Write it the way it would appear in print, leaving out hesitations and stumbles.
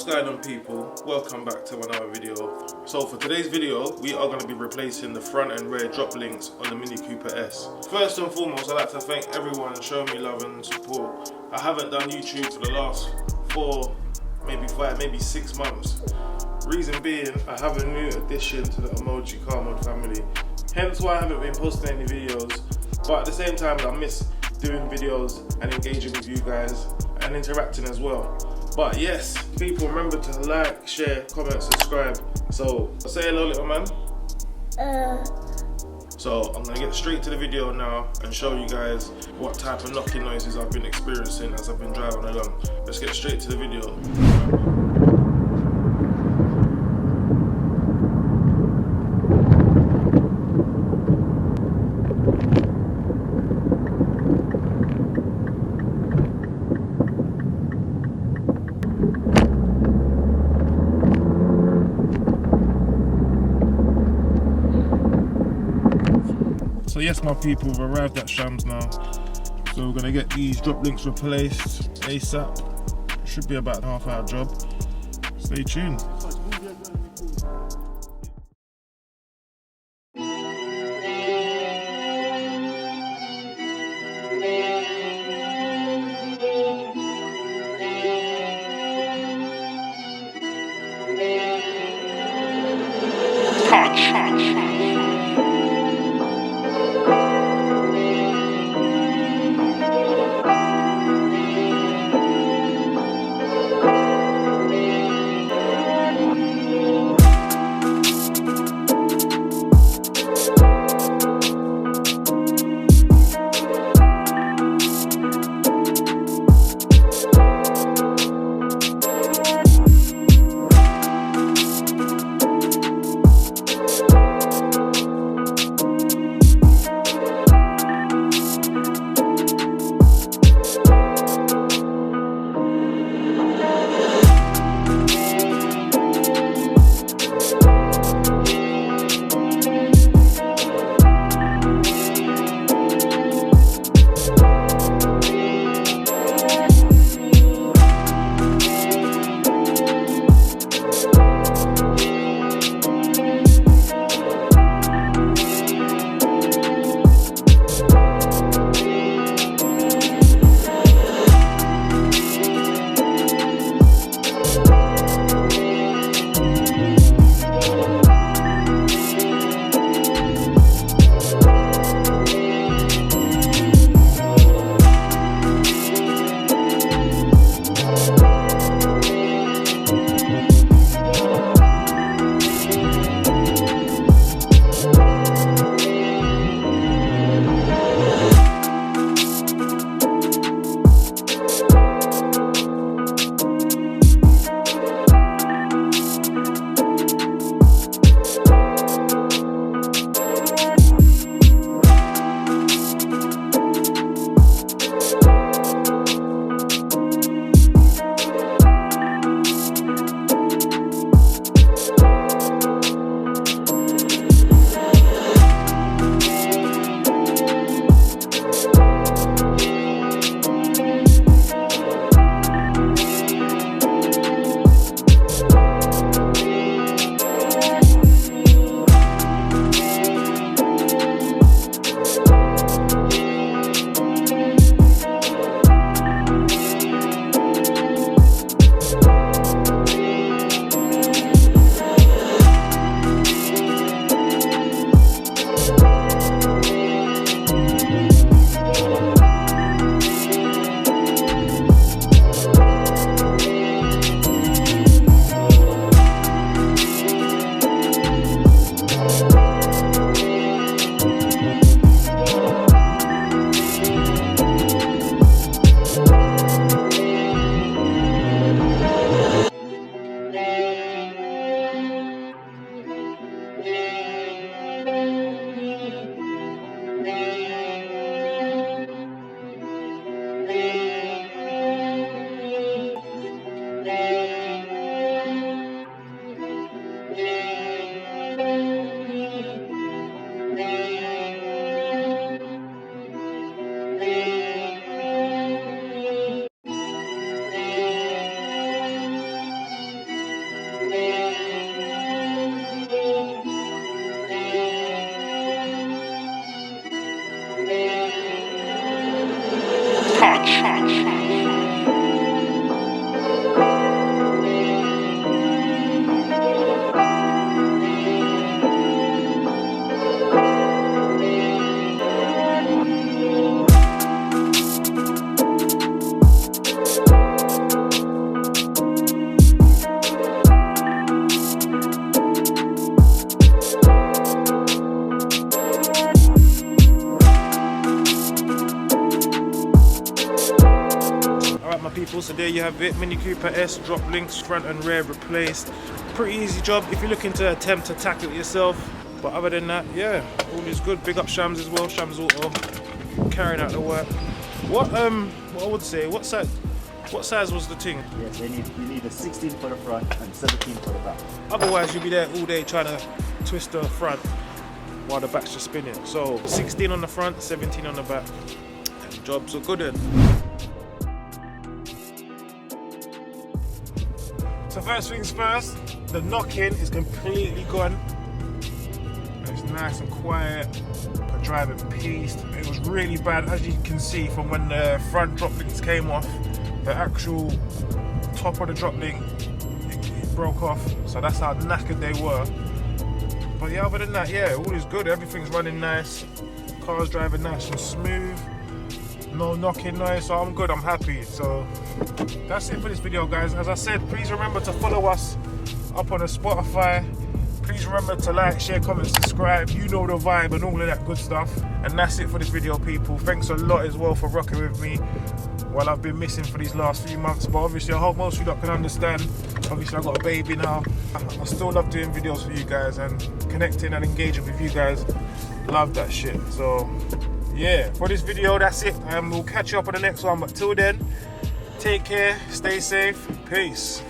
going on, people? Welcome back to another video. So for today's video, we are going to be replacing the front and rear drop links on the Mini Cooper S. First and foremost, I'd like to thank everyone showing me love and support. I haven't done YouTube for the last 4, maybe 5, maybe 6 months. Reason being, I have a new addition to the EMOJI car mod family. Hence why I haven't been posting any videos. But at the same time, I miss doing videos and engaging with you guys and interacting as well. But yes, people, remember to like, share, comment, subscribe. So say hello, little man. So I'm gonna get straight to the video now and show you guys what type of knocking noises I've been experiencing as I've been driving along. Let's get straight to the video. So yes, my people, we've arrived at Shams now. So we're gonna get these drop links replaced ASAP. It should be about a half-hour job. Stay tuned. people, so there you have it. Mini Cooper S, drop links, front and rear replaced. Pretty easy job if you're looking to attempt to tackle it yourself. But other than that, yeah, all is good. Big up Shams as well, Shams Auto, carrying out the work. What I would say, what size was the thing? Yes, you need a 16 for the front and 17 for the back. Otherwise you'll be there all day trying to twist the front while the back's just spinning. So 16 on the front, 17 on the back, and jobs are good then. So first things first, the knock-in is completely gone. It's nice and quiet, I drive in peace. It was really bad, as you can see from when the front drop links came off, the actual top of the drop link, it broke off. So that's how knackered they were. But yeah, other than that, yeah, all is good. Everything's running nice. Car's driving nice and smooth. No knocking noise, so I'm good, I'm happy. So that's it for this video, guys. As I said, please remember to follow us up on the Spotify. Please remember to like, share, comment, subscribe. You know the vibe and all of that good stuff. And that's it for this video, people. Thanks a lot as well for rocking with me while I've been missing for these last few months. But obviously I hope most of you lot can understand. Obviously I've got a baby now. I still love doing videos for you guys and connecting and engaging with you guys. Love that shit. So yeah, for this video, that's it. We'll catch you up on the next one. But till then, take care, stay safe, peace.